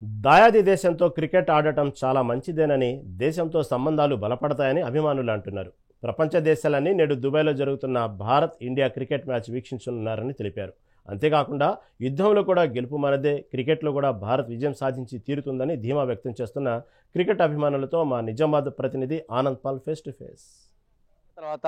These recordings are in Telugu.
దాయాది దేశంతో క్రికెట్ ఆడటం చాలా మంచిదేనని, దేశంతో సంబంధాలు బలపడతాయని అభిమానులు అంటున్నారు. ప్రపంచ దేశాలన్నీ నేడు దుబాయ్లో జరుగుతున్న భారత్ ఇండియా క్రికెట్ మ్యాచ్ వీక్షించనున్నారని తెలిపారు. అంతేకాకుండా యుద్ధంలో కూడా గెలుపు మనదే, క్రికెట్లో కూడా భారత్ విజయం సాధించి తీరుతుందని ధీమా వ్యక్తం చేస్తున్న క్రికెట్ అభిమానులతో మా నిజామాబాద్ ప్రతినిధి Anand Paul face to face. తర్వాత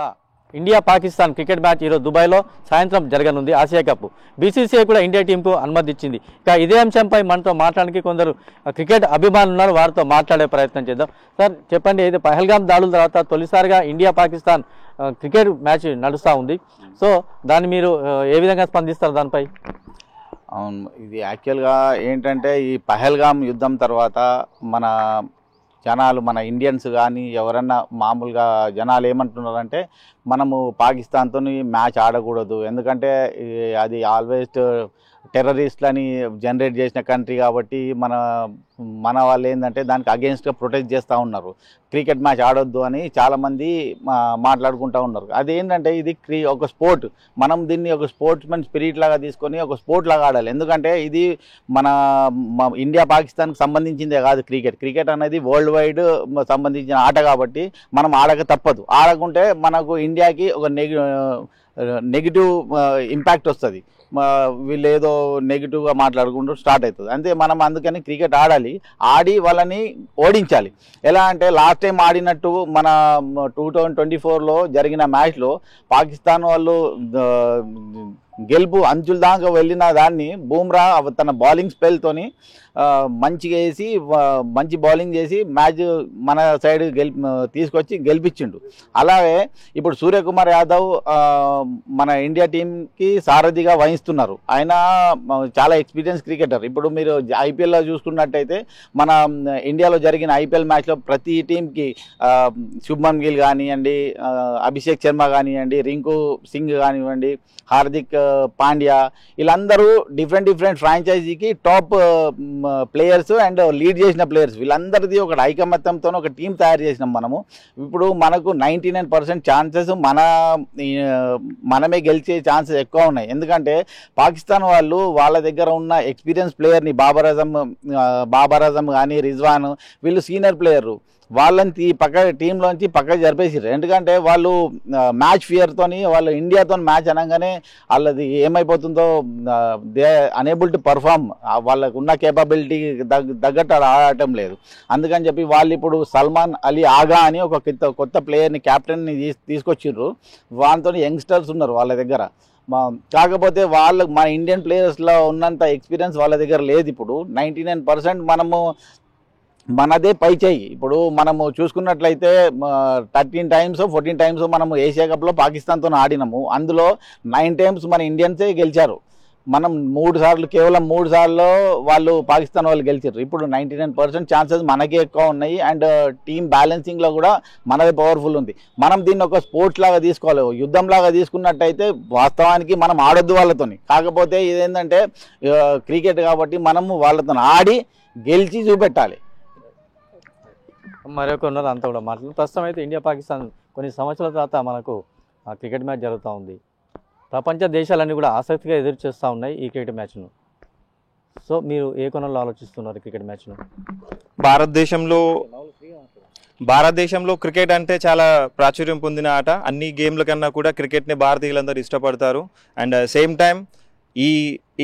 ఇండియా పాకిస్తాన్ క్రికెట్ మ్యాచ్ ఈరోజు దుబాయ్లో సాయంత్రం జరగనుంది. ఆసియా కప్ బీసీసీఐ కూడా ఇండియా టీంకు అనుమతి ఇచ్చింది. ఇక ఇదే అంశంపై మనతో మాట్లాడడానికి కొందరు క్రికెట్ అభిమానులు ఉన్నారు, వారితో మాట్లాడే ప్రయత్నం చేద్దాం. సార్ చెప్పండి, అయితే పహల్గామ్ దాడుల తర్వాత తొలిసారిగా ఇండియా పాకిస్తాన్ క్రికెట్ మ్యాచ్ నడుస్తూ ఉంది. సో దాన్ని మీరు ఏ విధంగా స్పందిస్తారు దానిపై? అవును, ఇది యాక్చువల్గా ఏంటంటే ఈ పహల్గామ్ యుద్ధం తర్వాత మన జనాలు, మన ఇండియన్స్ కానీ ఎవరన్నా మామూలుగా జనాలు ఏమంటున్నారంటే మనము పాకిస్తాన్తో మ్యాచ్ ఆడకూడదు, ఎందుకంటే అది ఆల్వేస్ టెర్రరిస్ట్లని జనరేట్ చేసిన కంట్రీ కాబట్టి మన వాళ్ళు ఏంటంటే దానికి అగెన్స్ట్గా ప్రొటెక్ట్ చేస్తూ ఉన్నారు. క్రికెట్ మ్యాచ్ ఆడొద్దు అని చాలామంది మాట్లాడుకుంటూ ఉన్నారు. అదేంటంటే ఇది ఒక స్పోర్ట్, మనం దీన్ని ఒక స్పోర్ట్స్మెన్ స్పిరిట్ లాగా తీసుకొని ఒక స్పోర్ట్ లాగా ఆడాలి. ఎందుకంటే ఇది మన ఇండియా పాకిస్తాన్కి సంబంధించిందే కాదు. క్రికెట్ అనేది వరల్డ్ వైడ్ సంబంధించిన ఆట కాబట్టి మనం ఆడక తప్పదు. ఆడకుంటే మనకు ఇండియాకి ఒక నెగిటివ్ ఇంపాక్ట్ వస్తుంది. వీళ్ళు ఏదో నెగిటివ్గా మాట్లాడుకుంటూ స్టార్ట్ అవుతుంది. అంతే, మనం అందుకని క్రికెట్ ఆడాలి, ఆడి వాళ్ళని ఓడించాలి. ఎలా అంటే లాస్ట్ టైం ఆడినట్టు మన 2024లో జరిగిన మ్యాచ్లో పాకిస్తాన్ వాళ్ళు గెలుపు అంచుల దాకా వెళ్ళిన దాన్ని బూమ్రా తన బౌలింగ్ స్పెల్తోని మంచిగా వేసి మంచి బౌలింగ్ చేసి మ్యాచ్ మన సైడ్ తీసుకొచ్చి గెలిపించిండు. అలాగే ఇప్పుడు సూర్యకుమార్ యాదవ్ మన ఇండియా టీంకి సారథిగా వహిస్తున్నారు. ఆయన చాలా ఎక్స్పీరియన్స్ క్రికెటర్. ఇప్పుడు మీరు ఐపీఎల్లో చూసుకున్నట్టయితే మన ఇండియాలో జరిగిన ఐపీఎల్ మ్యాచ్లో ప్రతి టీంకి శుభ్మన్ గిల్ కానివ్వండి, అభిషేక్ శర్మ కానివ్వండి, రింకు సింగ్ కానివ్వండి, హార్దిక్ పాండ్యా, వీళ్ళందరూ డిఫరెంట్ ఫ్రాంచైజీకి టాప్ ప్లేయర్స్ అండ్ లీడ్ చేసిన ప్లేయర్స్. వీళ్ళందరిది ఒక ఐకమత్యంతో ఒక టీం తయారు చేసినాం మనము. ఇప్పుడు మనకు 99% ఛాన్సెస్ మనమే గెలిచే ఛాన్సెస్ ఎక్కువ ఉన్నాయి. ఎందుకంటే పాకిస్తాన్ వాళ్ళు వాళ్ళ దగ్గర ఉన్న ఎక్స్పీరియన్స్ ప్లేయర్ని బాబర్ అజం కానీ రిజ్వాన్, వీళ్ళు సీనియర్ ప్లేయరు, వాళ్ళని టీంలోంచి పక్కకు జరిపేసారు. ఎందుకంటే వాళ్ళు మ్యాచ్ ఫియర్తోని వాళ్ళు ఇండియాతో మ్యాచ్ అనగానే వాళ్ళది ఏమైపోతుందో దే అనేబుల్ టు పర్ఫామ్, వాళ్ళకు ఉన్న కేపబిలిటీ తగ్గట్టు ఆడటం లేదు. అందుకని చెప్పి వాళ్ళు ఇప్పుడు సల్మాన్ అలీ ఆగా అని ఒక కొత్త ప్లేయర్ని, క్యాప్టెన్ని తీసుకొచ్చిర్రు. వాళ్ళతో యంగ్స్టర్స్ ఉన్నారు వాళ్ళ దగ్గర. కాకపోతే మన ఇండియన్ ప్లేయర్స్లో ఉన్నంత ఎక్స్పీరియన్స్ వాళ్ళ దగ్గర లేదు. ఇప్పుడు 99% మనదే పై చేయి. ఇప్పుడు మనము చూసుకున్నట్లయితే 13 times 14 times మనము ఏషియా కప్లో పాకిస్తాన్తో ఆడినాము. అందులో 9 times మన ఇండియన్సే గెలిచారు. మనం 3 సార్లు, కేవలం 3 సార్లు వాళ్ళు పాకిస్తాన్ వాళ్ళు గెలిచారు. ఇప్పుడు 99% ఛాన్సెస్ మనకే ఎక్కువ ఉన్నాయి. అండ్ టీమ్ బ్యాలెన్సింగ్లో కూడా మనదే పవర్ఫుల్ ఉంది. మనం దీన్ని ఒక స్పోర్ట్స్ లాగా తీసుకోవాలి. యుద్ధం లాగా తీసుకున్నట్టయితే వాస్తవానికి మనం ఆడొద్దు వాళ్ళతోని. కాకపోతే ఇదేంటంటే క్రికెట్ కాబట్టి మనము వాళ్ళతో ఆడి గెలిచి చూపెట్టాలి. మరొక ఉన్నారు, అంతా కూడా మాట్లాడు. ప్రస్తుతం అయితే ఇండియా పాకిస్తాన్ కొన్ని సంవత్సరాల తర్వాత మనకు క్రికెట్ మ్యాచ్ జరుగుతూ ఉంది. ప్రపంచ దేశాలన్నీ కూడా ఆసక్తిగా ఎదురు చేస్తూ ఉన్నాయి ఈ క్రికెట్ మ్యాచ్ను. సో మీరు ఏ కోణంలో ఆలోచిస్తున్నారు క్రికెట్ మ్యాచ్ను? భారతదేశంలో క్రికెట్ అంటే చాలా ప్రాచుర్యం పొందిన ఆట. అన్ని గేమ్ల కన్నా కూడా క్రికెట్ని భారతీయులందరూ ఇష్టపడతారు. అండ్ సేమ్ టైం ఈ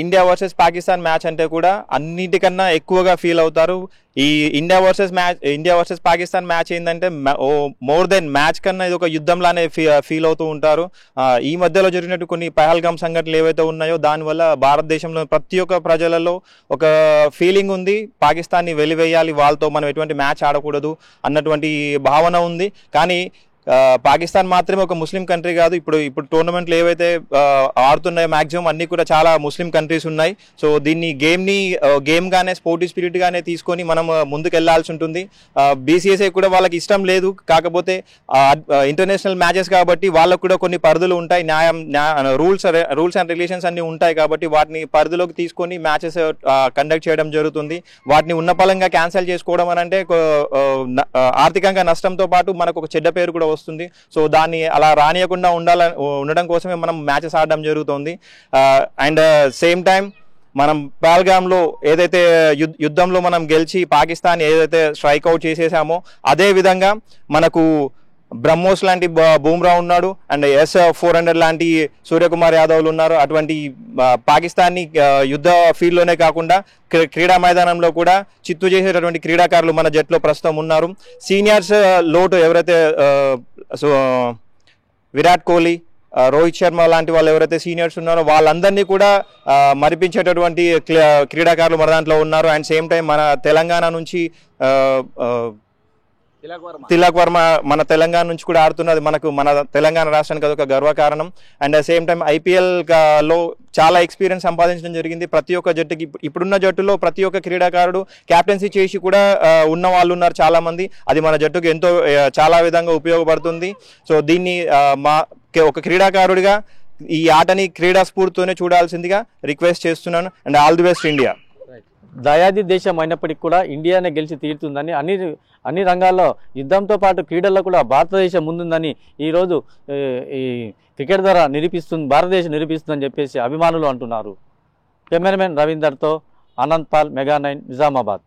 ఇండియా వర్సెస్ పాకిస్తాన్ మ్యాచ్ అంటే కూడా అన్నిటికన్నా ఎక్కువగా ఫీల్ అవుతారు. ఈ ఇండియా వర్సెస్ పాకిస్తాన్ మ్యాచ్ ఏంటంటే మోర్ దెన్ మ్యాచ్ కన్నా ఇది ఒక యుద్ధంలానే ఫీల్ అవుతూ ఉంటారు. ఈ మధ్యలో జరిగినట్టు కొన్ని పహల్గామ్ సంఘటనలు ఏవైతే ఉన్నాయో దానివల్ల భారతదేశంలో ప్రతి ఒక్క ప్రజలలో ఒక ఫీలింగ్ ఉంది, పాకిస్తాన్ని వెలివేయాలి, వాళ్ళతో మనం ఎటువంటి మ్యాచ్ ఆడకూడదు అన్నటువంటి భావన ఉంది. కానీ పాకిస్తాన్ మాత్రమే ఒక ముస్లిం కంట్రీ కాదు. ఇప్పుడు టోర్నమెంట్లు ఏవైతే ఆడుతున్నాయో మ్యాక్సిమం అన్ని కూడా చాలా ముస్లిం కంట్రీస్ ఉన్నాయి. సో దీన్ని గేమ్గానే స్పోర్టివ్ స్పిరిట్గానే తీసుకొని మనం ముందుకు వెళ్లాల్సి ఉంటుంది. బీసీఎస్ఐ కూడా వాళ్ళకి ఇష్టం లేదు, కాకపోతే ఇంటర్నేషనల్ మ్యాచెస్ కాబట్టి వాళ్ళకు కూడా కొన్ని పరిధులు ఉంటాయి, రూల్స్ అండ్ రెగ్యులేషన్స్ అన్ని ఉంటాయి. కాబట్టి వాటిని పరిధిలోకి తీసుకొని మ్యాచెస్ కండక్ట్ చేయడం జరుగుతుంది. వాటిని ఉన్నపలంగా క్యాన్సిల్ చేసుకోవడం అని అంటే ఆర్థికంగా నష్టంతో పాటు మనకు ఒక చెడ్డ పేరు కూడా వస్తుంది. సో దాన్ని అలా రానియకుండా ఉండడం కోసమే మనం మ్యాచెస్ ఆడడం జరుగుతుంది. అండ్ సేమ్ టైం మనం పహల్గామ్లో ఏదైతే యుద్ధంలో మనం గెలిచి పాకిస్తాన్ ఏదైతే స్ట్రైక్ అవుట్ చేసేసామో అదే విధంగా మనకు బ్రహ్మోస్ లాంటి బూమ్రా ఉన్నాడు అండ్ S-400 లాంటి సూర్యకుమార్ యాదవ్లు ఉన్నారు. అటువంటి పాకిస్తాన్ని యుద్ధ ఫీల్డ్లోనే కాకుండా క్రీడా మైదానంలో కూడా చిత్తు చేసేటటువంటి క్రీడాకారులు మన జట్టులో ప్రస్తుతం ఉన్నారు. సీనియర్స్ లోటు ఎవరైతే విరాట్ కోహ్లీ, రోహిత్ శర్మ లాంటి వాళ్ళు ఎవరైతే సీనియర్స్ ఉన్నారో వాళ్ళందరినీ కూడా మరిపించేటటువంటి క్రీడాకారులు మన దాంట్లో ఉన్నారు. అండ్ సేమ్ టైం మన తెలంగాణ నుంచి తిలక్ వర్మ మన తెలంగాణ నుంచి కూడా ఆడుతున్నది మనకు మన తెలంగాణ రాష్ట్రానికి అదొక గర్వకారణం. అండ్ సేమ్ టైం IPL లో చాలా ఎక్స్పీరియన్స్ సంపాదించడం జరిగింది. ప్రతి ఒక్క జట్టుకి ఇప్పుడున్న జట్టులో ప్రతి ఒక్క క్రీడాకారుడు క్యాప్టెన్సీ చేసి కూడా ఉన్న వాళ్ళు ఉన్నారు చాలా మంది. అది మన జట్టుకు ఎంతో చాలా విధంగా ఉపయోగపడుతుంది. సో దీన్ని ఒక క్రీడాకారుడిగా ఈ ఆటని క్రీడా స్ఫూర్తితోనే చూడాల్సిందిగా రిక్వెస్ట్ చేస్తున్నాను. And all the best India. దయాది దేశం అయినప్పటికీ కూడా ఇండియానే గెలిచి తీరుతుందని అన్ని రంగాల్లో యుద్ధంతో పాటు క్రీడల్లో కూడా భారతదేశం ముందుందని ఈరోజు ఈ క్రికెట్ ద్వారా భారతదేశం నిరూపిస్తుందని చెప్పేసి అభిమానులు అంటున్నారు. కెమెరామెన్ రవీందర్తో అనంత్ పాల్, మెగా 9, నిజామాబాద్.